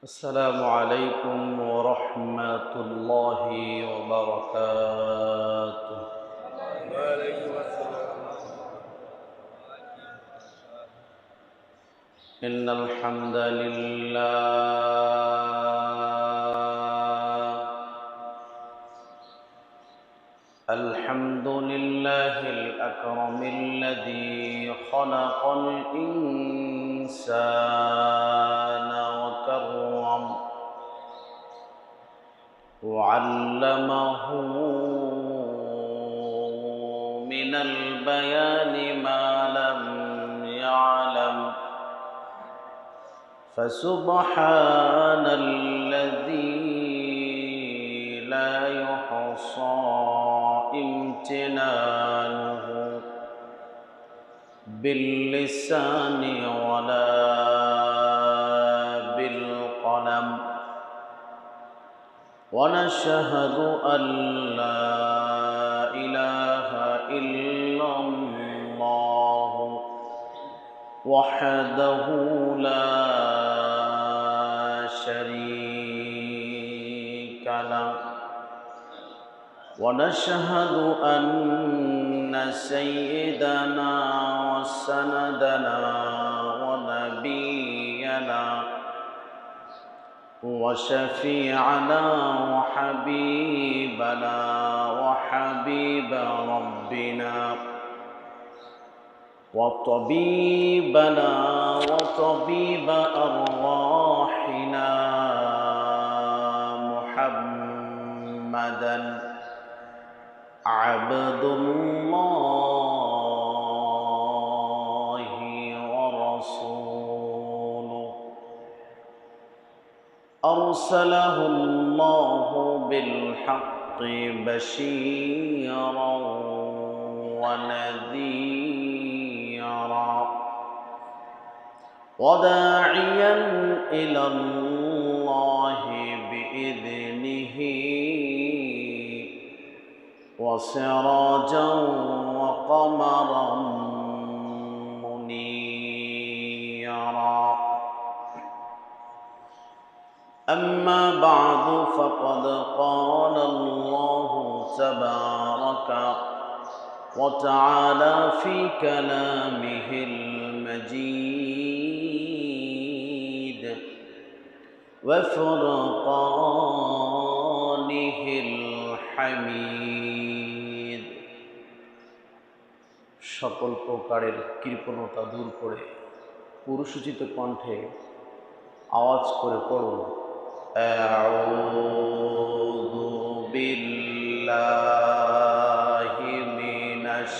السلام عليكم ورحمة الله وبركاته. وعليكم السلام. إن الحمد لله الأكرم الذي خلق الإنسان وكرم وعلمه من البيان ما لم يعلم فسبحان الذي لا يحصى امتنانه باللسان ولا بالقلم ونشهد أن لا إله إلا الله وحده لا شريك له ونشهد أن سيدنا وسندنا ونبينا وشفيعنا وحبيبنا وحبيب ربنا وطبيبنا وطبيب أرواحنا محمدا عبد الله ورسوله أرسله الله بالحق بشيرا ونذيرا وداعيا إلى الله بإذنه وسراجا وقمرا منيرا أما بعد فقد قال الله تبارك وتعالى في كلامه المجيد وفرقانه الحميد সকল প্রকারের কৃপণতা দূর করে পুরুষোচিত কণ্ঠে আওয়াজ করে পড়ুন আউযু বিল্লাহি মিনাশ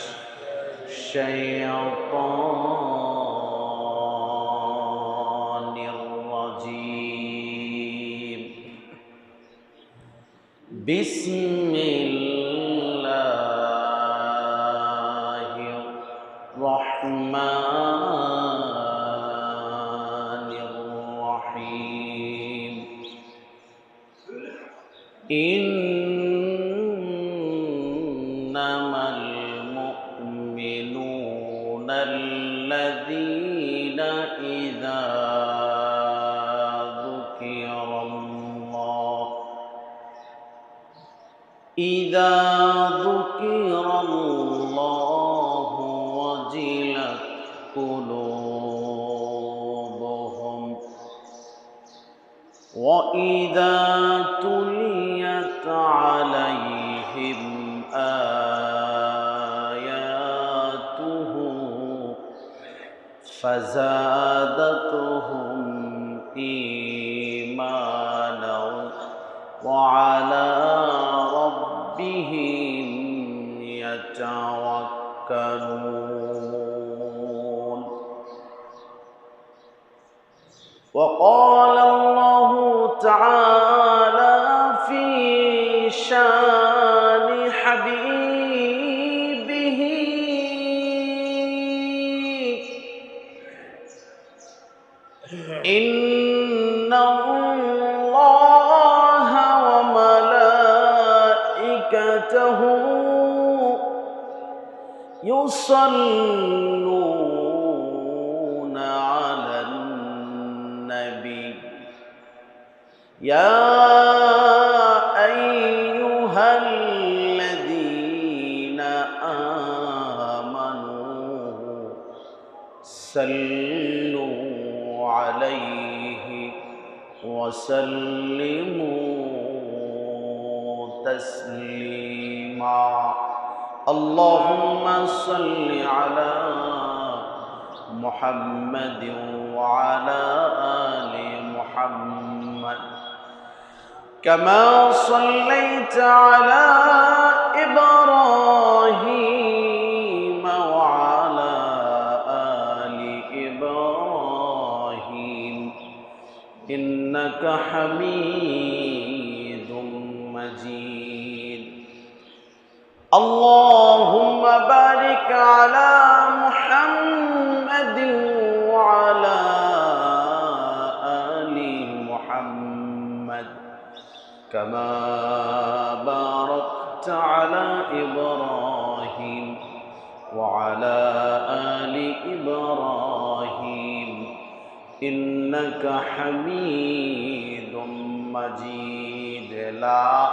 শাইতানির রাজীম বিসমিল্লাহির রহমানির রহিম ইন্নামাল মুমিনুনা আল্লাযীনা ইযা ذكر الله وجلت قلوبهم وإذا تليت عليهم آياته فزادتهم إيمانا وعلى ربهم يتوكلون وقال الله تعالى في شان حبيبه إن الله وملائكته يصلون على النبي يا أيها الذين آمنوا صلوا عليه وسلموا تسليما اللهم صل على محمد وعلى آل محمد كما صليت على إبراهيم وعلى آل إبراهيم إنك حميد مجيد اللهم بارك على محمد وعلى آل محمد كما باركت على إبراهيم وعلى آل إبراهيم إنك حميد مجيد لا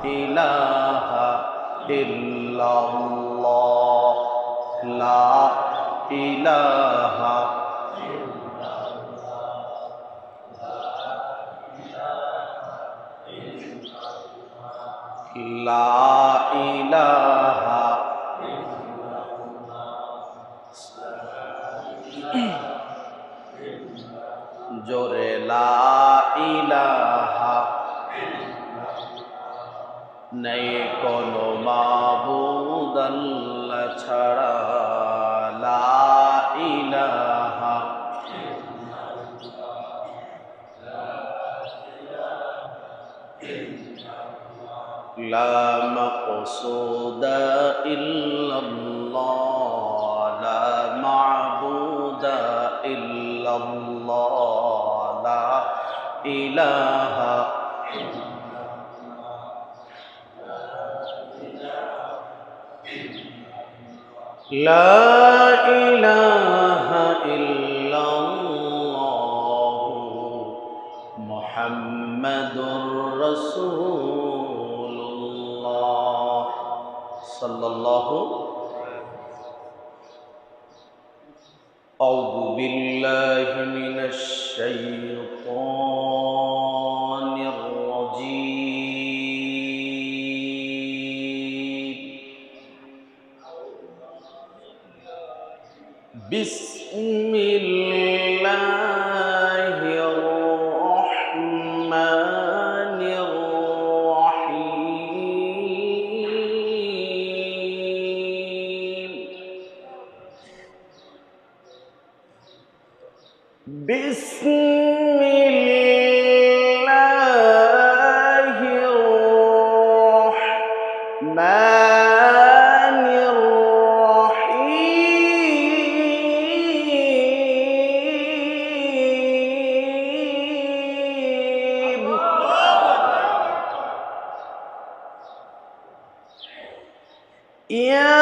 إله إلا الله لا إله لا إله জোরে লা ইলাহা নেই কোনো মাবুদ আল্লাহ ছাড়া লা ইলাহা لا مقصود إلا الله لا معبود إلا الله لا إله لا إله إلا الله محمد رسول الله صلى الله أعوذ بالله من الشيطان الرجيم بسم الله الرحمن الرحيم بسم الله الرحمن الرحيم يا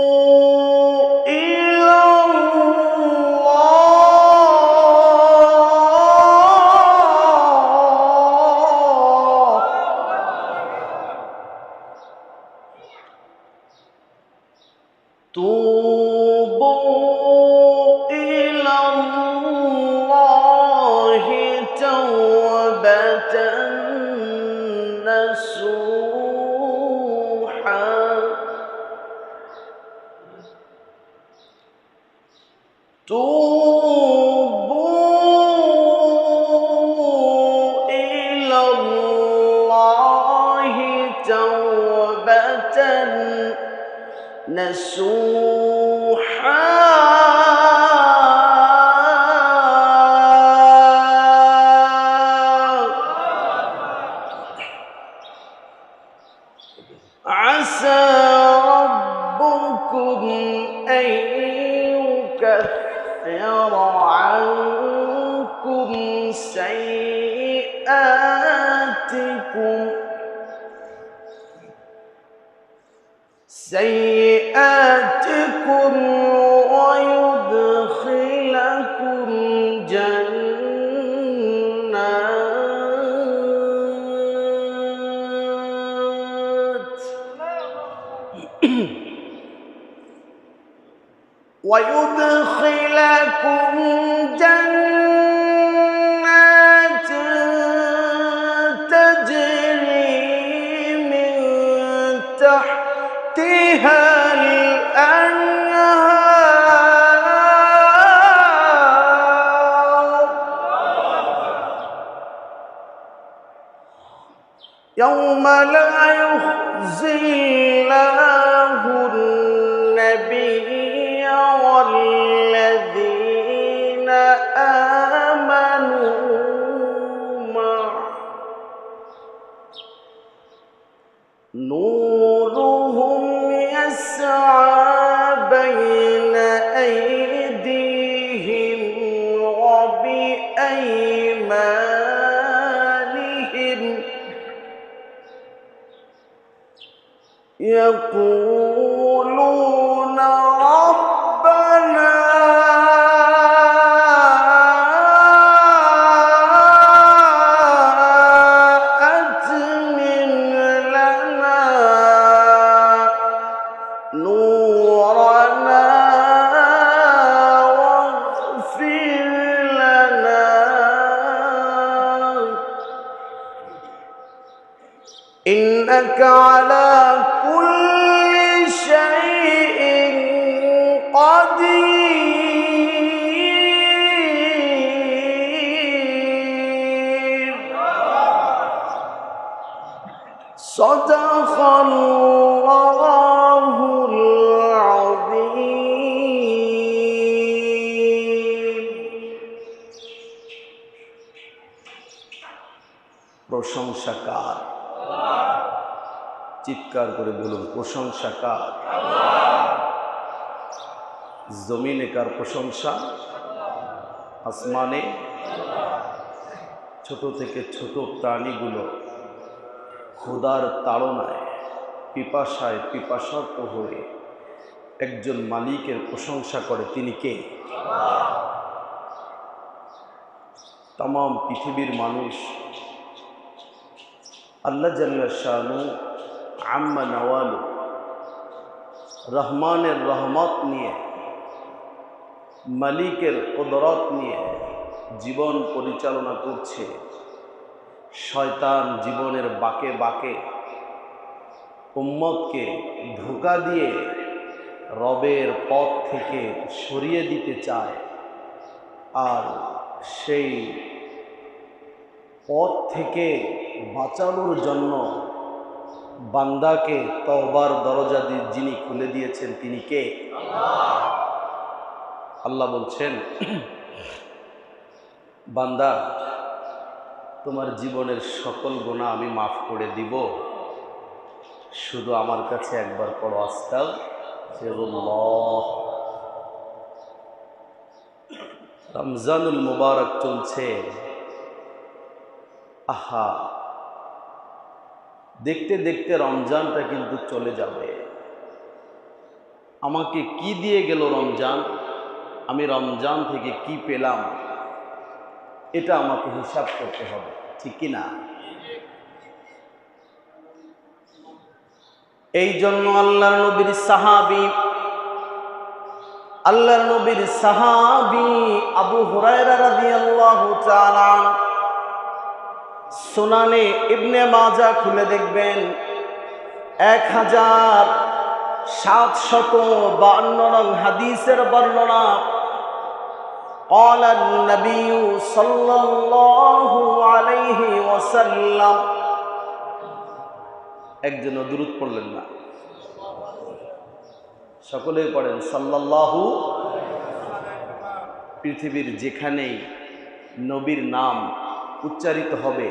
توبوا إلى الله توبوا إلى الله توبة نصوحا توبوا إلى الله توبة نصوحا عسى رب سيئاتكم ويدخلكم جنات تجري من تحتها الأنهار يوم لا يخزي الله النبي والذين آمنوا معه نورهم يسعى بين أيديهم وبأيمانهم يقولون ربنا أتمم لنا نورنا واغفر لنا إنك على كل شيء قدير صدق الله العظيم প্রশংসা কার? চিৎকার করে বলুন প্রশংসা কার? জমিনে কার প্রশংসা? আসমানে? ছোট থেকে ছোট প্রাণীগুলো ক্ষুধার তাড়নায় পিপাসায় পিপাসার্ত হয়ে একজন মালিকের প্রশংসা করে। তিনি কে? তাম পৃথিবীর মানুষ আল্লাহ জাল্লা শানু আম্মা নওয়ালু রহমানের রহমত নিয়ে, মালিকের কুদরত নিয়ে জীবন পরিচালনা করছে। শয়তান জীবনের বাঁকে বাঁকে উম্মতকে ধোঁকা দিয়ে রবের পথ থেকে সরিয়ে দিতে চায়, আর সেই পথ থেকে বাঁচানোর জন্য বান্দাকে তওবার দরজা যিনি খুলে দিয়েছেন তিনি কে? আল্লাহ বলছেন, বান্দা তোমার জীবনের সকল গুনাহ আমি মাফ করে দিব, শুধু আমার কাছে একবার পড়ো আস্তাগফিরুল্লাহ। রমজানুল মুবারক চলছে। আহা, দেখতে দেখতে রমজানটা কিন্তু চলে যাবে। আমাকে কি দিয়ে গেল রমজান, আমি রমজান থেকে কি পেলাম, এটা আমাকে হিসাব করতে হবে, ঠিক কি না? এই জন্য আল্লাহর নবীর সাহাবী আবু হুরায়রা রাদিয়াল্লাহু তাআলা সুনানে ইবনে মাজাহ খুলে দেখবেন 1752 নং হাদিসের বর্ণনা। قال النبي صلى الله عليه وسلم, একজন দুরূদ পড়লেন না, সকলেই পড়েন সাল্লাল্লাহু। পৃথিবীর যেখানেই নবীর নাম উচ্চারিত হবে,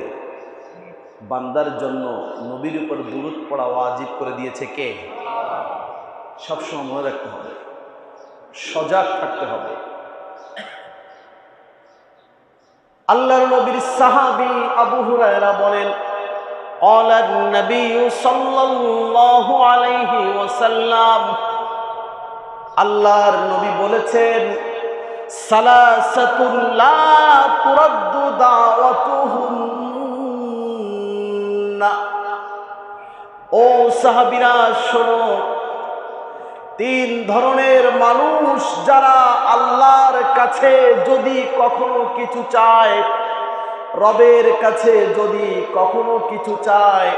বান্দার জন্য নবীর উপর দুরূদ পড়া ওয়াজিব করে দিয়েছে কে? সবসময় মনে রাখতে হবে, সজাগ থাকতে হবে। আল্লাহর নবীর সাহাবী আবু হুরায়রা বলেন, قال النبي صلى الله عليه وسلم, আল্লাহর নবী বলেছেন, সালাসাতুল লা তুরাদ্দু দাওয়াতুহুন্না। ও সাহাবীরা শোনো, তিন ধরনের মানুষ যারা আল্লাহর কাছে যদি কখনো কিছু চায়, রবের কাছে যদি কখনো কিছু চায়,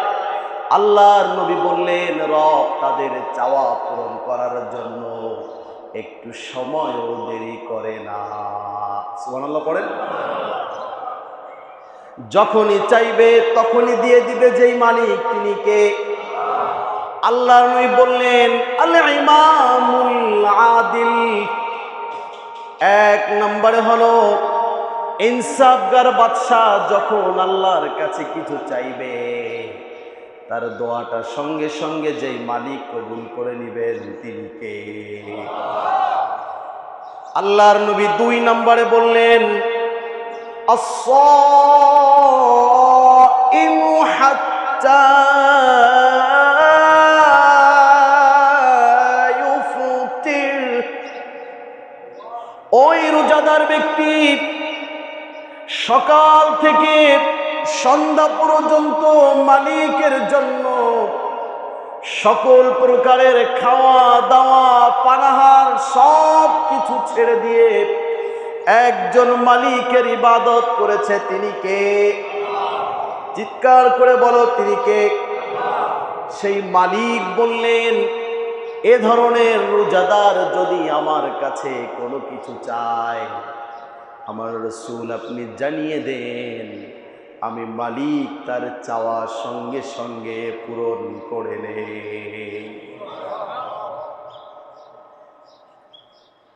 আল্লাহর নবী বললেন রব তাদের চাওয়া পূরণ করার জন্য একটু সময়ও দেরি করে না। সুবহানাল্লাহ পড়েন। যখনই চাইবে তখনই দিয়ে দিবে যেই মালিক, তিনি কে? আল্লাহর নবী বললেন আল ইমামুল আদিল। এক নম্বরে হলো ইনসাফগার বাদশাহ যখন আল্লাহর কাছে কিছু চাইবে, তার দোয়াটা সঙ্গে সঙ্গে যেই মালিক কবুল করে নিবেন, তিনি কে? আল্লাহর নবী দুই নম্বরে বললেন আস-সাইমু হাত্তা ইউফতির। ওই রোজাদার ব্যক্তি সকাল থেকে সন্ধ্যা পর্যন্ত মালিকের জন্য সকল প্রকারের খাওয়া দাওয়া পানাহার সব কিছু ছেড়ে দিয়ে একজন মালিকের ইবাদত করেছে, তিনি কে? চিৎকার করে বলো, তিনি কে? সেই মালিক বললেন, এ ধরনের রোজাদার যদি আমার কাছে কোনো কিছু চায়, আমার রাসূল আপনি জানিয়ে দেন, আমি মালিক তার চাওয়া সঙ্গে সঙ্গে পূরণ করে নেই।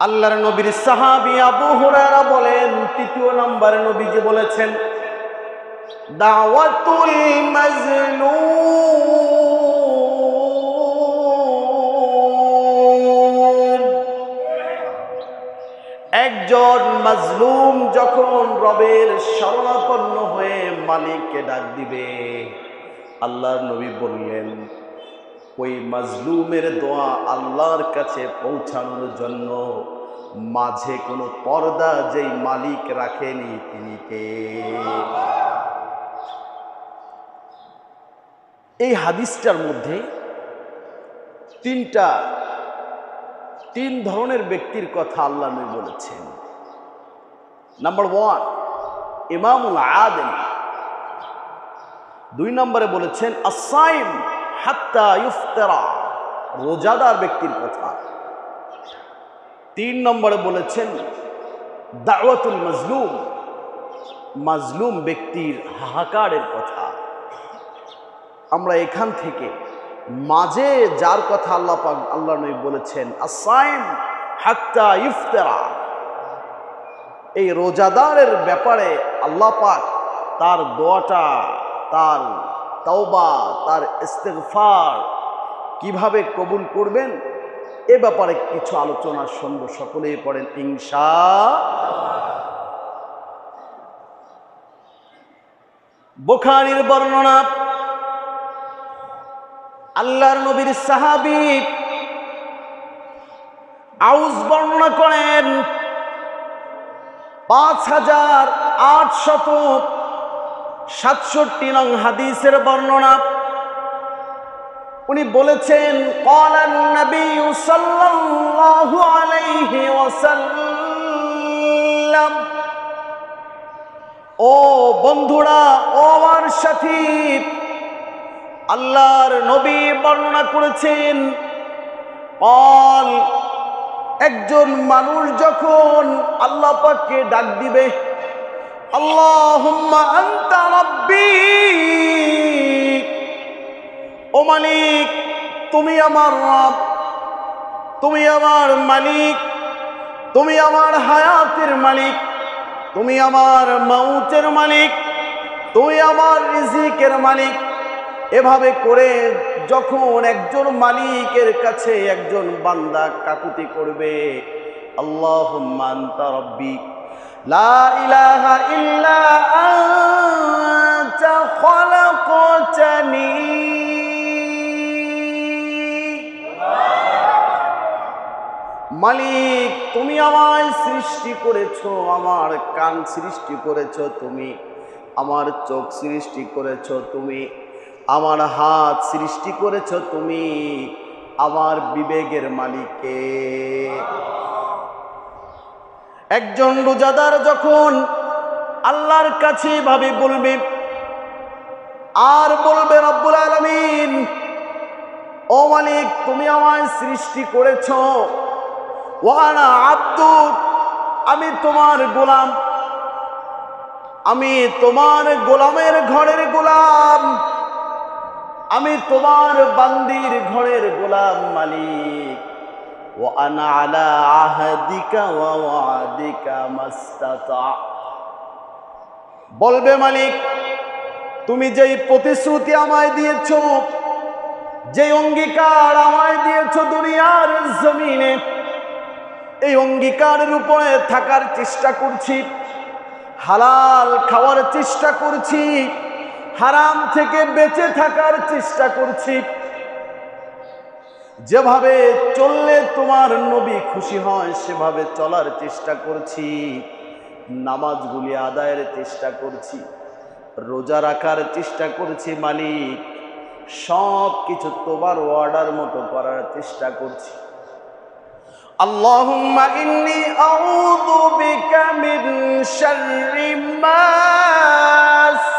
আল্লাহর নবীর সাহাবী আবু হুরায়রা বলেন, তৃতীয় নম্বরে নবীজি বলেছেন দাওয়াতুল মাজলুম। একজন মাজলুম যখন রবের শরণাপন্ন হয়ে মালিককে ডাক দিবে, আল্লাহর নবী বললেন ওই মাজলুমের দোয়া আল্লাহর কাছে পৌঁছানোর জন্য মাঝে কোনো পর্দা যেই মালিক রাখেনি, তিনি কে? এই হাদিসটার মধ্যে তিন ধরনের ব্যক্তির কথা আল্লাহ নবী বলেছেন। নাম্বার ওয়ান, ইমামুল আদিল। দুই নম্বরে বলেছেন আস-সাইম হাত্তা ইফতারা, রোজাদার ব্যক্তির কথা। তিন নম্বরে বলেছেন দাওয়াতুল মাজলুম, মাজলুম ব্যক্তির হাহাকারের কথা। আমরা এখান থেকে মাঝে যার কথা আল্লাহ নবী বলেছেন আস-সাইম হাত্তা ইফতারা, এই রোজাদারের ব্যাপারে আল্লাহ পাক তার দোয়াটা, তার তাওবা, তার ইস্তিগফার কিভাবে কবুল করবেন, এ ব্যাপারে কিছু আলোচনা শুনবো। সকলেই পড়েন ইনশাআল্লাহ। বুখারীর বর্ণনা, আল্লাহর নবীর সাহাবী আউস বর্ণনা করেন 5867 নং হাদিসের বর্ণনা। উনি বলেছেন ক্বালান নবী সাল্লাল্লাহু আলাইহি ওয়াসাল্লাম, ও বন্ধুরা, ও আমার সাথী, আল্লাহর নবী বর্ণনা করেছেন ক্বাল, একজন মানুষ যখন আল্লাহ পাককে ডাক দিবে, আল্লাহুম্মা আনতা রাব্বি, ও মালিক তুমি আমার রব, তুমি আমার মালিক, তুমি আমার হায়াতের মালিক, তুমি আমার মৌতের মালিক, তুমি আমার রিজিকের মালিক। এভাবে করে যখন একজন মালিকের কাছে একজন বান্দা কাকুতি করবে, আল্লাহুম্মা আনতা রাব্বি, লা ইলাহা ইল্লা আনতা খলাকতানি, মালিক তুমি আমায় সৃষ্টি করেছো, আমার কান সৃষ্টি করেছো তুমি, আমার চোখ সৃষ্টি করেছো তুমি, আমার হাত সৃষ্টি করেছো তুমি, আমার বিবেকের মালিককে। একজন রোজাদার যখন আল্লাহর কাছে ভাবে বলবে আর বলবে রব্বুল আলামিন, ও মালিক তুমি আমায় সৃষ্টি করেছো, ওয়ানা আব্দুক আমি তোমার গোলাম, আমি তোমার গোলামের ঘরের গোলাম, আমি তোমার বান্দির ঘরের গোলাম মালিক। ওয়ানা আলা আহদিকা ওয়া ওয়াদিকা মাস্তাতা, বলবে মালিক তুমি যেই প্রতিশ্রুতি আমায় দিয়েছো, যে অঙ্গীকার আমায় দিয়েছো দুনিয়ার জমিনে, এই অঙ্গীকারের উপরে থাকার চেষ্টা করছি, হালাল খাওয়ার চেষ্টা করছি, হারাম থেকে বেঁচে থাকার চেষ্টা করছি, যেভাবে চললে তোমার নবী খুশি হয় সেভাবে চলার চেষ্টা করছি, নামাজগুলি আদায়ের চেষ্টা করছি, রোজা রাখার চেষ্টা করছি মালিক, সব কিছু তোমার অর্ডার মতো করার চেষ্টা করছি। আল্লাহুম্মা ইন্নী আউযু বিকা মিন শাররি মা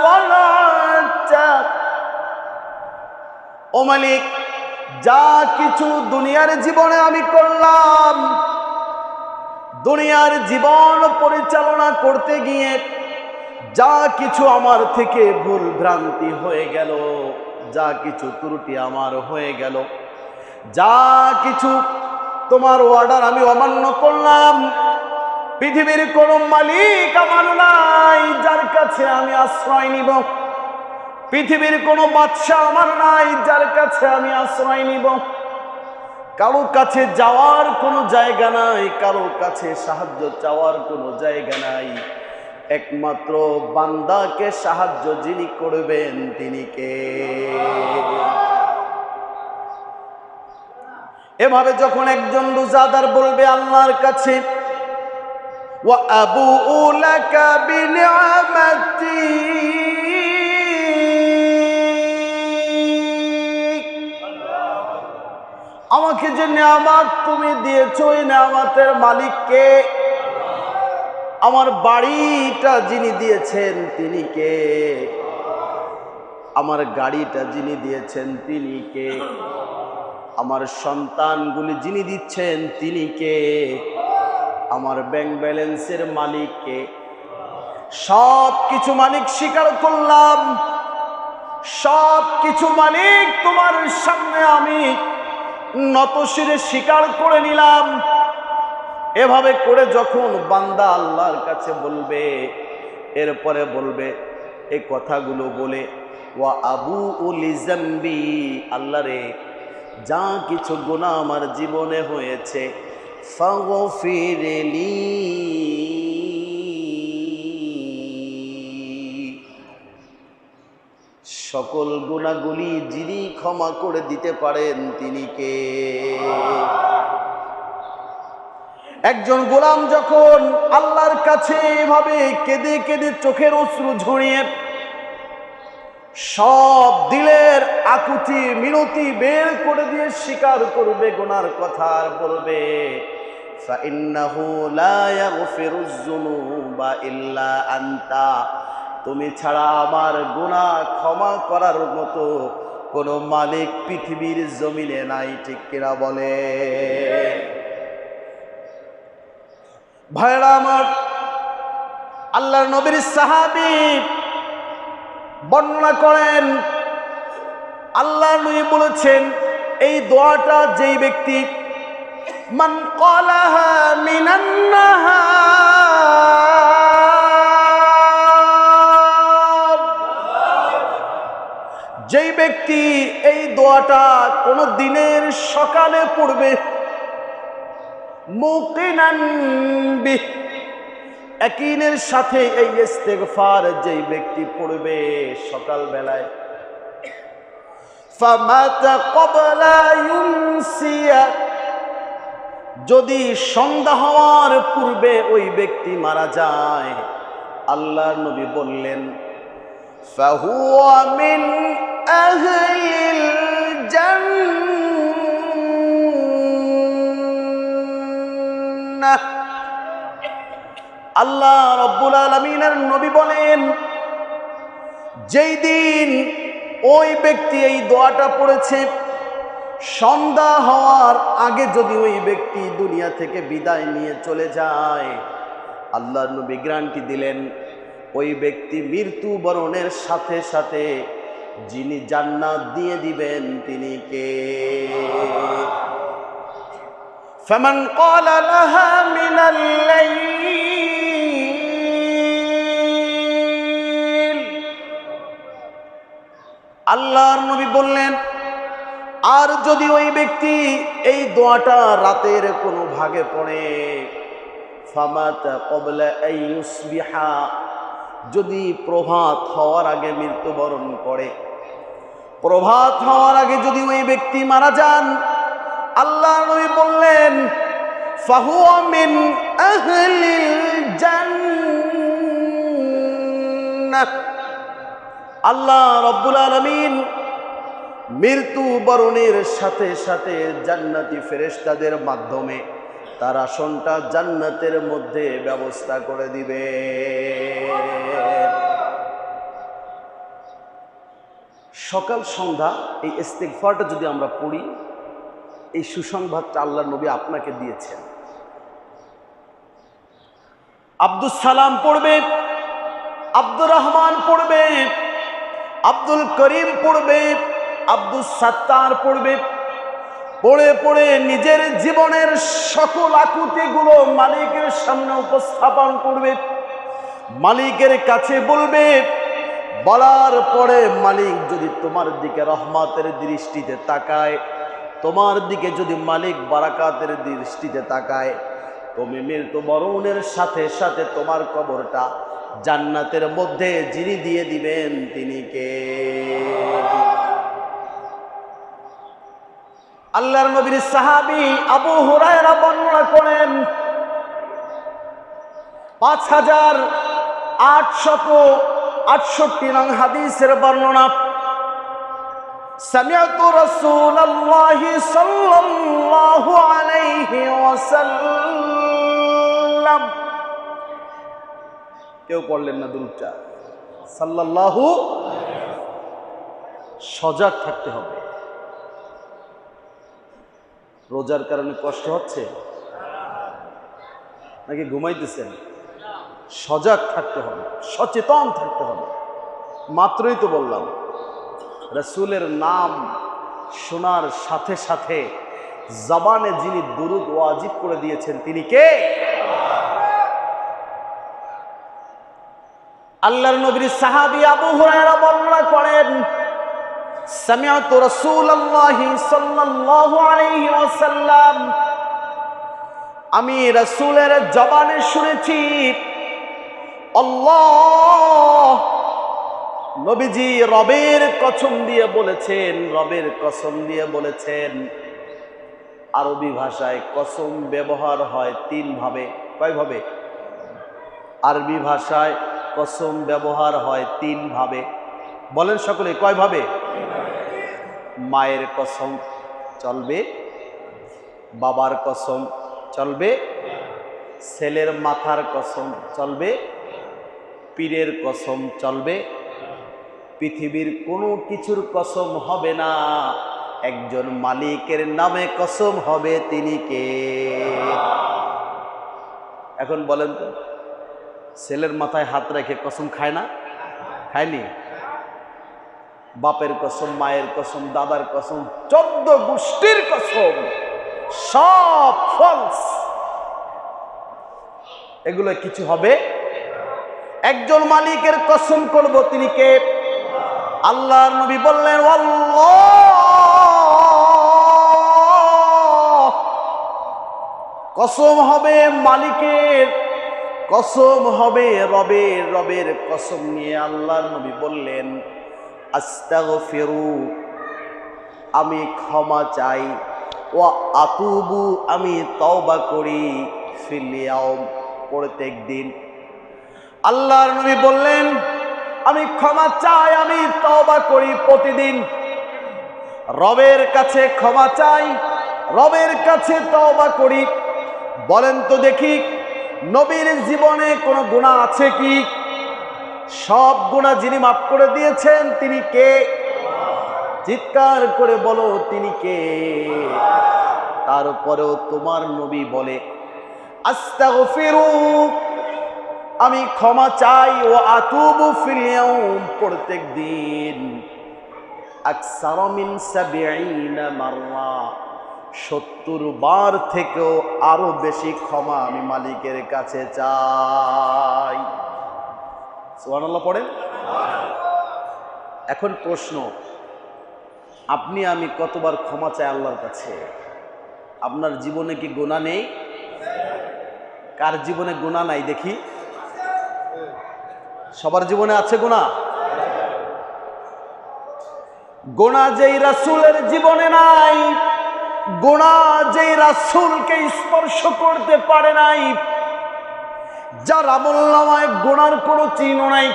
সানা'তা, ও মালিক যা কিছু দুনিয়ার জীবনে আমি করলাম, দুনিয়ার জীবন পরিচালনা করতে গিয়ে যা কিছু আমার থেকে ভুল ভ্রান্তি হয়ে গেল, যা কিছু ত্রুটি আমার হয়ে গেল, যা কিছু তোমার অর্ডার আমি অমান্য করলাম, পৃথিবীর কোন মালিক আমার নাই যার কাছে আমি আশ্রয় নিব, পৃথিবীর কোন বাদশা আমার নাই যার কাছে আমি আশ্রয় নিব, কারো কাছে যাওয়ার কোনো জায়গা নাই, কারো কাছে সাহায্য চাওয়ার কোনো জায়গা নাই, একমাত্র বান্দাকে সাহায্য যিনি করবেন তিনি কে? এভাবে যখন একজন রোজাদার বলবে আল্লাহর কাছে, ওয়া আবুউ লাকা বিনিআমাতি, আমাকে যে নেয়ামত তুমি দিয়েছো ওই নেয়ামতের মালিক কে? আমার বাড়িটা যিনি দিয়েছেন তিনি কে? আমার গাড়িটা যিনি দিয়েছেন তিনি কে? আমার সন্তানগুলি যিনি দিচ্ছেন তিনি কে? আমার ব্যাংক ব্যালেন্সের মালিক কে? সব কিছু মালিক স্বীকার করলাম, সব কিছু মালিক তোমার সামনে আমি নতশিরে স্বীকার করে নিলাম। এভাবে করে যখন বান্দা আল্লাহর কাছে বলবে, এরপরে বলবে এই কথাগুলো বলে, ওয়া আবুউ লিযামবি, আল্লাহ রে যা কিছু গুনাহ আমার জীবনে হয়েছে ফাগফিরলি, সকল গুনাহগুলি যিনি ক্ষমা করে দিতে পারেন তিনি কে? একজন গোলাম যখন আল্লাহর কাছে এভাবে কেঁদে কেঁদে চোখের অশ্রু ঝরিয়ে সব দিলের আকুতি মিনতি বের করে দিয়ে স্বীকার করবে গুনার কথা, আর বলবে ফাইন্নাহু লা ইয়াগফিরুয যুনুবা ইল্লা আনতা, তুমি ছাড়া আমার গুনাহ ক্ষমা করার মতো কোনো মালিক পৃথিবীর জমিনে নাই, ঠিক কিনা বলে? ভাইরা আমার, আল্লাহর নবীর সাহাবী বর্ণনা করেন, আল্লাহর নবী বলেছেন এই দোয়াটা যেই ব্যক্তি মান ক্বালাহা মিনান নাহার, যেই ব্যক্তি এই দোয়াটা কোন দিনের সকালে পড়বে, মুকিনান বিহ, ইয়াকিনের সাথে এই ইস্তেগফার যেই ব্যক্তি পড়বে সকাল বেলায়, ফামাতা ক্বাবলা ইউমসিয়া, যদি সন্ধ্যা হওয়ার পূর্বে ওই ব্যক্তি মারা যায়, আল্লাহর নবী বললেন ফাহুয়া মিন আহলিল জান্নাহ। আল্লাহ রাব্বুল আলামিনের নবী বলেন, যেই দিন ওই ব্যক্তি এই দোয়াটা পড়েছে, সন্ধ্যা হওয়ার আগে যদি ওই ব্যক্তি দুনিয়া থেকে বিদায় নিয়ে চলে যায়, আল্লাহর নবী গ্যারান্টি দিলেন ওই ব্যক্তি মৃত্যুবরণের সাথে সাথে যিনি জান্নাত দিয়ে দিবেন তিনি কে? ফামান ক্বালা লাহা মিনাল লাইল, আল্লাহর নবী বললেন, আর যদি ওই ব্যক্তি এই দোয়াটা রাতের কোনো ভাগে পড়ে, ফামাতা ক্বাবলা আন ইউসবিহা, যদি প্রভাত হওয়ার আগে মৃত্যুবরণ করে, প্রভাত হওয়ার আগে যদি ওই ব্যক্তি মারা যান, আল্লাহর নবী বললেন ফাহুয়া মিন আহলিল জান্নাহ। আল্লাহ রাব্বুল আলামিন মৃত্যুবরণের সাথে সাথে জান্নাতি ফেরেশতাদের মাধ্যমে তার আসনটা জান্নাতের মধ্যে ব্যবস্থা করে দিবে। সকাল সন্ধ্যা এই ইস্তিগফারটা যদি আমরা পড়ি, এই সুসংবাদটা আল্লাহর নবী আপনাকে দিয়েছেন। আব্দুস সালাম পড়বে, আব্দুর রহমান পড়বে, আব্দুল করিম পড়বে, আব্দুস সাত্তার পড়বে, পড়ে পড়ে নিজের জীবনের সকল আকুতিগুলো মালিকের সামনে উপস্থাপন করবে, মালিকের কাছে বলবে। বলার পরে মালিক যদি তোমার দিকে রহমতের দৃষ্টিতে তাকায়, তোমার দিকে যদি মালিক বারাকাতের দৃষ্টিতে তাকায়, তুমি মৃত্যুবরণের সাথে সাথে তোমার কবরটা জান্নাতের মধ্যে যিনি দিয়ে দিবেন তিনি কে? আল্লাহর নবীর সাহাবী আবু হুরায়রা বর্ণনা করেন 5868 নং হাদিসের বর্ণনা, সামিআতু রাসূলুল্লাহি সাল্লাল্লাহু আলাইহি ওয়াসাল্লাম, কেউ পড়লেন না দুরূদটা সাল্লাল্লাহু। সজাগ থাকতে হবে। রোজার কারণে কষ্ট হচ্ছে নাকি ঘুমাইতেছেন? সজাগ থাকতে হবে, সচেতন থাকতে হবে। মাত্রই তো বললাম, রাসূলের নাম শোনার সাথে সাথে জবানে যিনি দুরূদ ওয়াজিব করে দিয়েছেন তিনি কে? আল্লাহর নবীর সাহাবী আবু হুরায়রা বর্ণনা করেন, সামিআতু রাসূলুল্লাহি সাল্লাল্লাহু আলাইহি ওয়াসাল্লাম, আমি রাসূলের জবানে শুনেছি আল্লাহ, নবীজি রবের কসম দিয়ে বলেছেন, রবের কসম দিয়ে বলেছেন। আরবি ভাষায় কসম ব্যবহার হয় তিন ভাবে। কয় ভাবে? আরবি ভাষায় কসম ব্যবহার হয় তিন ভাবে। বলেন সকলে, কয় ভাবে? মায়ের কসম চলবে, বাবার কসম চলবে, ছেলের মাথার কসম চলবে, পীরের কসম চলবে। পৃথিবীর কোনো কিছুর কসম হবে না, একজন মালিকের নামে কসম হবে, তিনি কে? এখন বলেন তো, ছেলের মাথায় হাত রেখে কসম খায় না? খায়নি? বাপের কসম, মায়ের কসম, দাদার কসম, 14 গোষ্ঠীর কসম, সব ফলস। এগুলো কিছু হবে? একজন মালিকের কসম করব, তিনি কে? আল্লাহর নবী বললেন আল্লাহ, কসম হবে মালিকের, কসম হবে রবের কসম নিয়ে আল্লাহর নবী বললেন, আস্তাগফিরু, আমি ক্ষমা চাই, ওয়া আতুবু, আমি তওবা করি, ফিল ইয়াউম, প্রত্যেক দিন। আল্লাহর নবী বললেন, আমি ক্ষমা চাই, আমি তওবা করি প্রতিদিন। রবের কাছে ক্ষমা চাই, রবের কাছে তওবা করি। বলেন তো দেখি, নবীর জীবনে কোনো গুনাহ আছে কি? সব গুনাহ যিনি মাফ করে দিয়েছেন তিনি কে? চিৎকার করে বলো, তিনি কে? তারপরেও তোমার নবী বলে, আস্তাগফিরু, আমি ক্ষমা চাই, ও আতুবু ফিল ইয়াউম, প্রত্যেক দিন, আকসার মিন ৭০ মাররা, ৭০ বার থেকেও আরো বেশি ক্ষমা আমি মালিকের কাছে চাই। সুবহানাল্লাহ পড়েন। এখন প্রশ্ন, আপনি আমি কতবার ক্ষমা চাই আল্লাহর কাছে? আপনার জীবনে কি গুনাহ নেই? কার জীবনে গুনাহ নাই দেখি? সবার জীবনে আছে গুনাহ। গুনাহ যেই রাসূলের জীবনে নাই, গুনাহ যেই রাসূলকে স্পর্শ করতে পারে নাই, যার আমলনামায় গুনার কোনো চিহ্ন নাই,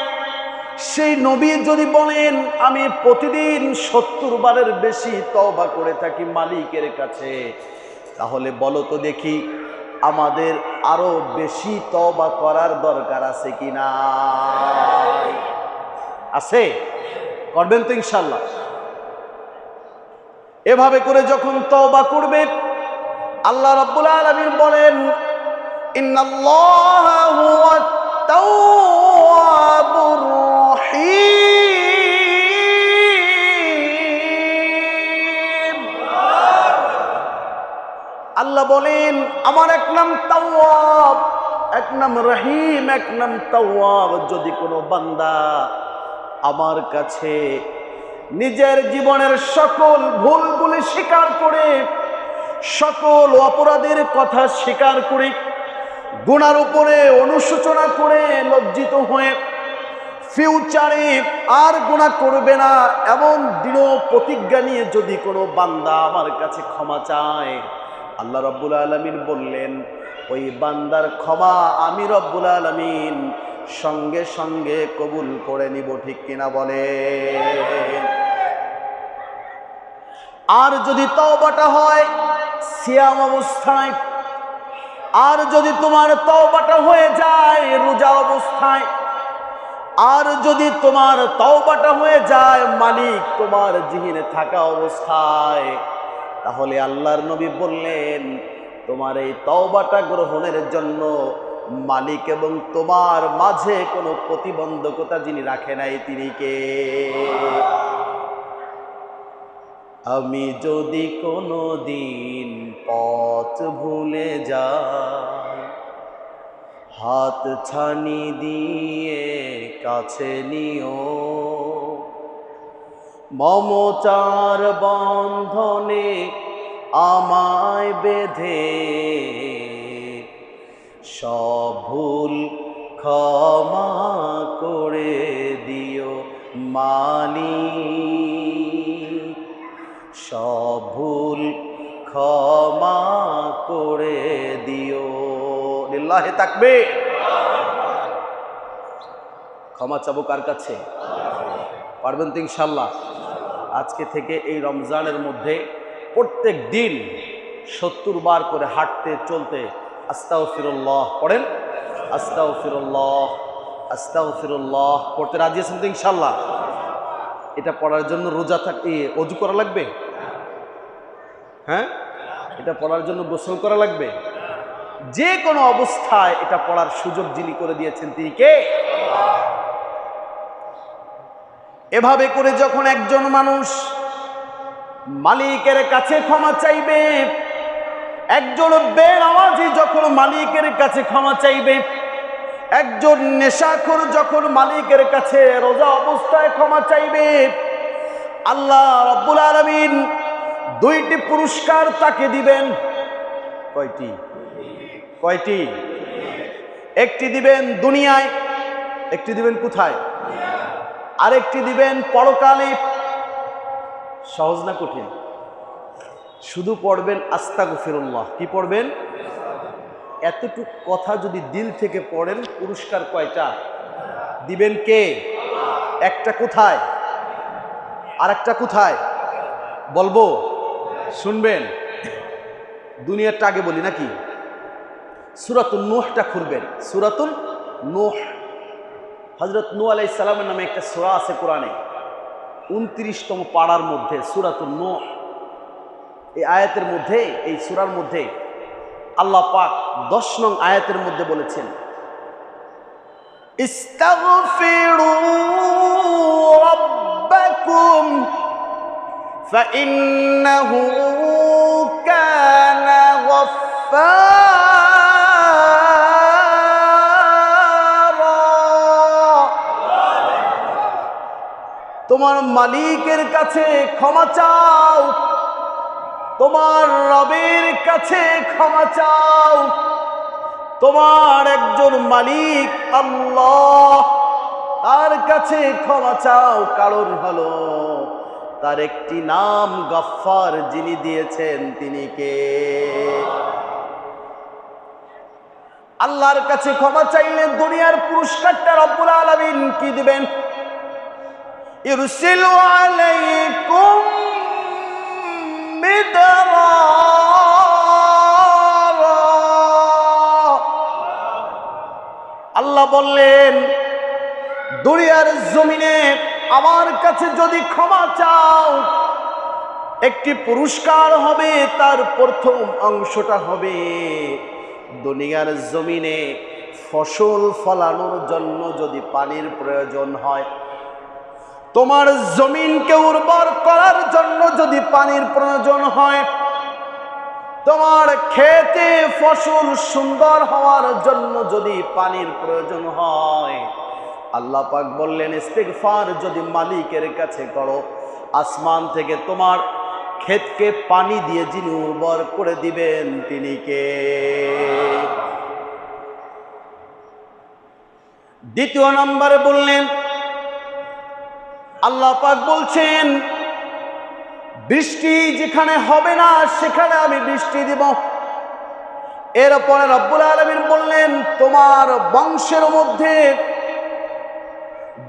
সেই নবী যদি বলেন আমি প্রতিদিন ৭০ বারের বেশি তওবা করে থাকি মালিকের কাছে, তাহলে বলো তো দেখি আমাদের আরো বেশি তওবা করার দরকার আছে কি না? আছে? করবেন তো ইনশাআল্লাহ। এভাবে করে যখন তওবা করবে, আল্লাহ রাব্বুল আলামিন বলেন, ইন্নাল্লাহা হুয়াত তাওয়াবুর রহিম। আল্লাহ বলেন, আমার এক নাম তাওয়াব, এক নাম রহিম, এক নাম তাওয়াব। যদি কোনো বান্দা আমার কাছে নিজের জীবনের সকল ভুলগুলি স্বীকার করে, সকল অপরাধের কথা স্বীকার করে, গুনার উপরে অনুশোচনা করে, লজ্জিত হয়ে ফিউচারে আর গুনাহ করবে না এমন দৃঢ় প্রতিজ্ঞা নিয়ে যদি কোনো বান্দা আমার কাছে ক্ষমা চায়, আল্লাহ রাব্বুল আলামিন বললেন, ওই বান্দার ক্ষমা আমি রব্বুল আলামিন সঙ্গে সঙ্গে কবুল করে নিব। ঠিক কিনা বলে? আর যদি তওবাটা হয় সিয়াম অবস্থায়, আর যদি তোমার তওবাটা হয়ে যায় রোজা অবস্থায়, আর যদি তোমার তওবাটা হয়ে যায় মালিক তোমার জিহিনে থাকা অবস্থায়, তাহলে আল্লাহর নবী বললেন, তোমার এই তওবাটা গ্রহণের জন্য মালিক এবং তোমার মাঝে কোনো প্রতিবন্ধকতা যিনি রাখে নাই তিনি কে? আমি যদি কোনো দিন পথ ভুলে যাই, হাত ছানি দিয়ে কাছে নিও, মমতার বন্ধনে আমায় বেঁধে, সব ভুল ক্ষমা করে দিও মালিক, সব ভুল ক্ষমা করে দিও। লিল্লাহি তাকবীর। ক্ষমা চাবো কার কাছে? পারবেন তো ইনশাআল্লাহ? আজকে থেকে এই রমজানের মধ্যে প্রত্যেক দিন ৭০ বার করে হাঁটতে চলতে আস্তাগফিরুল্লাহ পড়েন, আস্তাগফিরুল্লাহ, আস্তাগফিরুল্লাহ পড়তে রাজি আছেন তো ইনশাআল্লাহ? এটা পড়ার জন্য রোজা থাকতে ওযু করা লাগবে? হ্যাঁ, এটা পড়ার জন্য গোসল করা লাগবে? যে কোনো অবস্থায় এটা পড়ার সুযোগ যিনি করে দিয়েছেন তিনি কে? এভাবে করে যখন একজন মানুষ মালিকের কাছে ক্ষমা চাইবে, একজন বেনামাজি যখন মালিকের কাছে ক্ষমা চাইবে, একজন নেশাখোর যখন মালিকের কাছে রোজা অবস্থায় ক্ষমা চাইবে, আল্লাহ রাব্বুল আলামিন দুইটি পুরস্কার তাকে দিবেন। কয়টি? কয়টি? একটি দিবেন দুনিয়ায়, একটি দিবেন কোথায়? আরেকটি দিবেন পরকালে। সহজ না কঠিন? শুধু পড়বেন আস্তাগফিরুল্লাহ। কি পড়বেন? এতটুক কথা যদি দিল থেকে পড়েন, পুরস্কার কয়টা দিবেন কে? একটা কোথায় আর একটা কোথায় বলবো? শুনবেন? দুনিয়ারটা আগে বলি নাকি? সূরাতুন নূহটা খুলবেন। সূরাতুন নূহ, হযরত নূহ আলাইহিস সালামের নামে একটা সূরা আছে কোরআনে, 29তম পাড়ার মধ্যে সূরাতুন নূহ। এই আয়াতের মধ্যে, এই সূরার মধ্যে আল্লাহ পাক 10 নং আয়াতের মধ্যে বলেছেন, ইস্তাগফিরু রাব্বাকুম ফাইন্নাহু কানা গাফফারা। তোমার মালিকের কাছে ক্ষমা চাও, তোমার রবের কাছে ক্ষমা চাও। তোমার একজন মালিক আল্লাহ, তার কাছে ক্ষমা চাও। কারণ হলো তার একটি নাম গফফার, যিনি দিয়েছেন তিনি কে? আল্লাহর কাছে ক্ষমা চাইলে দুনিয়ার পুরস্কারটা রব্বুল আলামিন কি দিবেন? ইরসিলু আলাইকুম মিদরারা। আল্লাহ বললেন, দুনিয়ার জমিনে আমার কাছে যদি ক্ষমা চাও, একটি পুরস্কার হবে। তার প্রথম অংশটা হবে, দুনিয়ার জমিনে ফসল ফলানোর জন্য যদি পানির প্রয়োজন হয়, তোমার জমিনকে উর্বর করার জন্য যদি পানির প্রয়োজন হয়, তোমার খেতে ফসল সুন্দর হওয়ার জন্য যদি পানির প্রয়োজন হয়, আল্লাহ পাক বললেন ইস্তিগফার যদি মালিকের কাছে করো, আসমান থেকে তোমার ক্ষেতকে পানি দিয়ে যিনি উর্বর করে দিবেন তিনি কে? দ্বিতীয় নম্বরে বললেন, আল্লাহ পাক বলছেন বৃষ্টি যেখানে হবে না সেখানে আমি বৃষ্টি দিব। এরপরে রব্বুল আলামিন বললেন, তোমার বংশের মধ্যে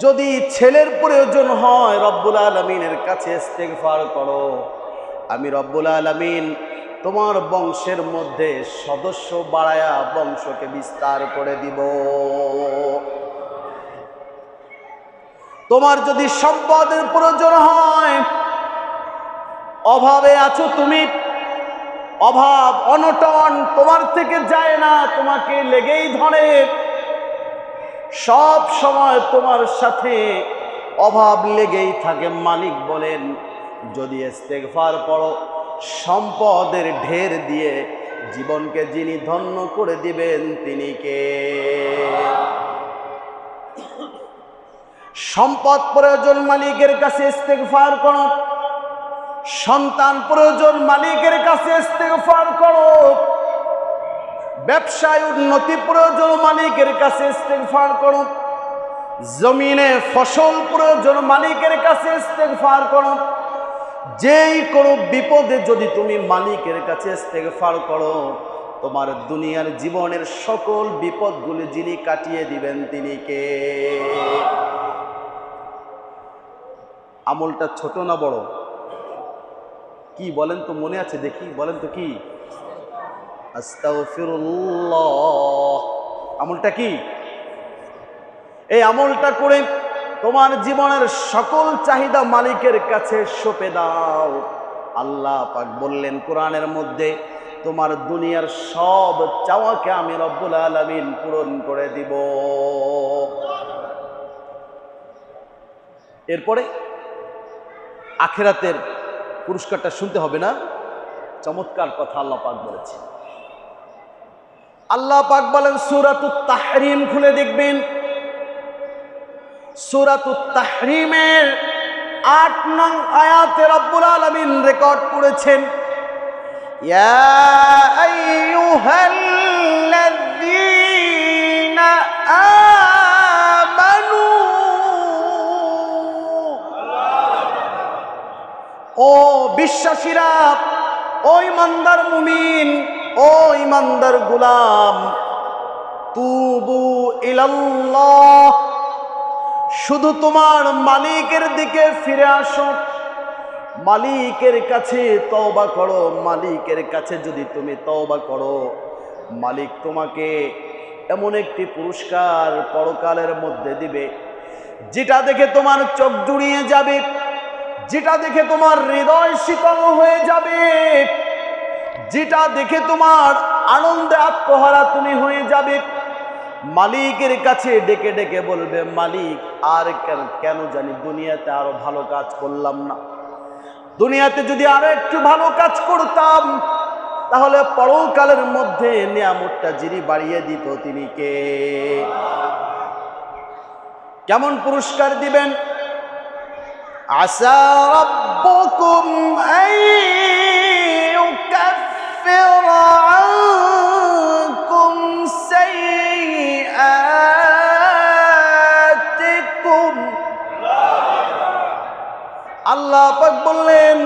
যদি ছেলের প্রয়োজন হয়, রব্বুল আলামিনের কাছে ইস্তিগফার করো, আমি রব্বুল আলামিন তোমার বংশের মধ্যে সদস্য বাড়ায়া বংশকে বিস্তার করে দিব। তোমার যদি সম্পদের প্রয়োজন হয়, অভাবে আছো তুমি, অভাব অনটন তোমার থেকে যায় না, তোমাকে লেগেই ধরে, সব সময় তোমার সাথে অভাব লেগেই থাকে, মালিক বলেন যদি ইস্তিগফার করো, সম্পদের ঢের দিয়ে জীবনকে যিনি ধন্য করে দিবেন তিনি কে? সম্পদ প্রয়োজন, মালিকের কাছে ইস্তিগফার করো। সন্তান প্রয়োজন, মালিকের কাছে ইস্তিগফার করো। ব্যবসায় উন্নতি প্রয়োজন, মালিকের কাছে ইস্তিগফার করো। জমিনে ফসল প্রয়োজন, মালিকের কাছে ইস্তিগফার করো। যেই কোনো বিপদে যদি তুমি মালিকের কাছে ইস্তিগফার করো, তোমার দুনিয়ার জীবনের সকল বিপদগুলি যিনি কাটিয়ে দিবেন তিনি কে? আমলটা ছোট না বড়? কি বলেন তো, মনে আছে দেখি, বলেন তো কি? আস্তাগফিরুল্লাহ। আমলটা কি? এই আমলটা করে তোমার জীবনের সকল চাহিদা মালিকের কাছে সঁপে দাও। আল্লাহ পাক বললেন কোরআনের মধ্যে, তোমার দুনিয়ার সব চাওয়াকে আমি রব্বুল আলামিন পূরণ করে দিব। এরপরে আখিরাতের পুরস্কারটা শুনতে হবে না? চমৎকার কথা আল্লাহ পাক বলেছেন। আল্লাহ পাক বলেন সূরাতুত তাহরিম খুলে দেখবেন, সূরাতুত তাহরিমের 8 নং আয়াতে রব্বুল আলামিন রেকর্ড করেছেন, ইয়া আইয়ুহাল্লাযীনা আমানু। ও বিশ্বাসীরা, ও ইমানদার মুমিন, ও ইমানদার গোলাম, তুবু ইলাল্লাহ, শুধু তোমার মালিকের দিকে ফিরে আসো, মালিকের কাছে তওবা করো। মালিকের কাছে যদি তুমি তওবা করো, মালিক তোমাকে এমন একটি পুরস্কার পরকালের মধ্যে দিবে, যেটা দেখে তোমার চোখ জুড়িয়ে যাবে, যেটা দেখে তোমার হৃদয় শীতল হয়ে যাবে, যেটা দেখে তোমার আনন্দে আত্মহারা তুমি হয়ে যাবে। মালিকের কাছে ডেকে ডেকে বলবে, মালিক আর কেন জানি দুনিয়াতে আরো ভালো কাজ করলাম না, দুনিয়াতে যদি আরো একটু ভালো কাজ করতাম তাহলে পরকালের মধ্যে নিয়ামতটা যিনি বাড়িয়ে দিত তিনি কে? কেমন পুরস্কার দিবেন? আসা রাব্বুকুম আইয়ুকাফিরা আনকুম সাইয়্যাতিকুম। আল্লাহ পাক বললেন,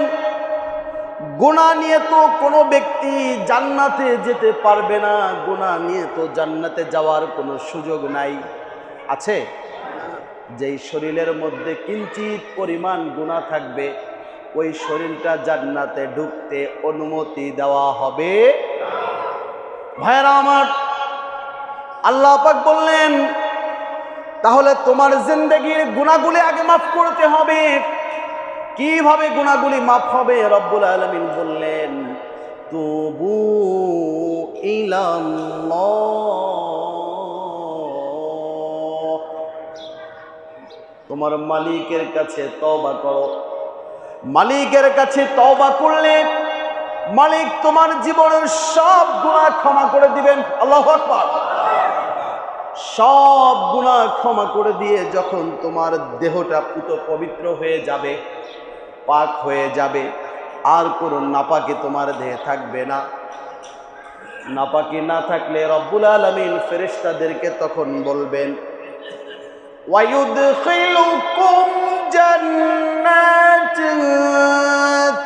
গুনাহ নিয়ে তো কোনো ব্যক্তি জান্নাতে যেতে পারবে না, গুনাহ নিয়ে তো জান্নাতে যাওয়ার কোনো সুযোগ নাই। আছে? যেই শরীরের মধ্যে কিঞ্চিত পরিমাণ গুনাহ থাকবে, ওই শরীরটা জান্নাতে ঢুকতে অনুমতি দেওয়া হবে। ভাইরা আমার, আল্লাহ পাক বললেন, তাহলে তোমার জিন্দেগির গুনাহগুলি আগে মাফ করতে হবে। কিভাবে গুনাহগুলি মাফ হবে? রব্বুল আলামিন বললেন, তুবু ইলাল্লাহ, তোমার মালিকের কাছে তওবা করো। মালিকের কাছে তওবা করলে মালিক তোমার জীবনের সব গুনাহ ক্ষমা করে দিবেন। আল্লাহু আকবার। সব গুনাহ ক্ষমা করে দিয়ে যখন তোমার দেহটা পুত পবিত্র হয়ে যাবে, পাক হয়ে যাবে, আর কোনো নাপাকি তোমার দেহে থাকবে না। নাপাকি না থাকলে রব্বুল আলামিন ফেরেশতাদেরকে তখন বলবেন, ওয়ায়ুদখিলুকুম জান্নাতিন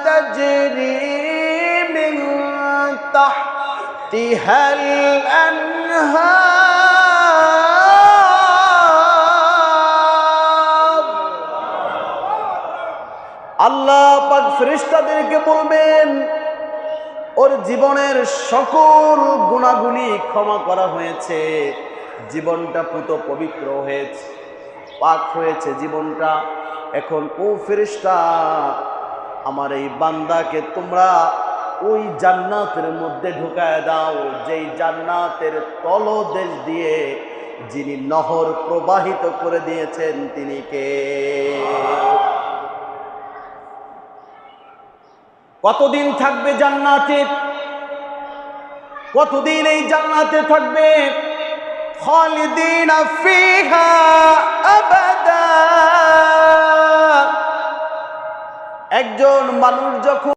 তাজরি মিন তাহতিহাল আনহার। আল্লাহ পাক ফেরেশতাদেরকে বলবেন, ওর জীবনের সকল গুনাহগুলি ক্ষমা করা হয়েছে, জীবনটা পুত পবিত্র হয়েছে, পাক হয়েছে জীবনটা। এখন ও ফেরেশতা, আমার এই বান্দাকে তোমরা ওই জান্নাতের মধ্যে ঢুকায় দাও, যেই জান্নাতের তলদেশ দিয়ে যিনি নহর প্রবাহিত করে দিয়েছেন তিনি কে? কতদিন থাকবে জান্নাতে? কতদিন এই জান্নাতে থাকবে? খালিদিনা ফিহা আবাদা। একজন মানুষ যখন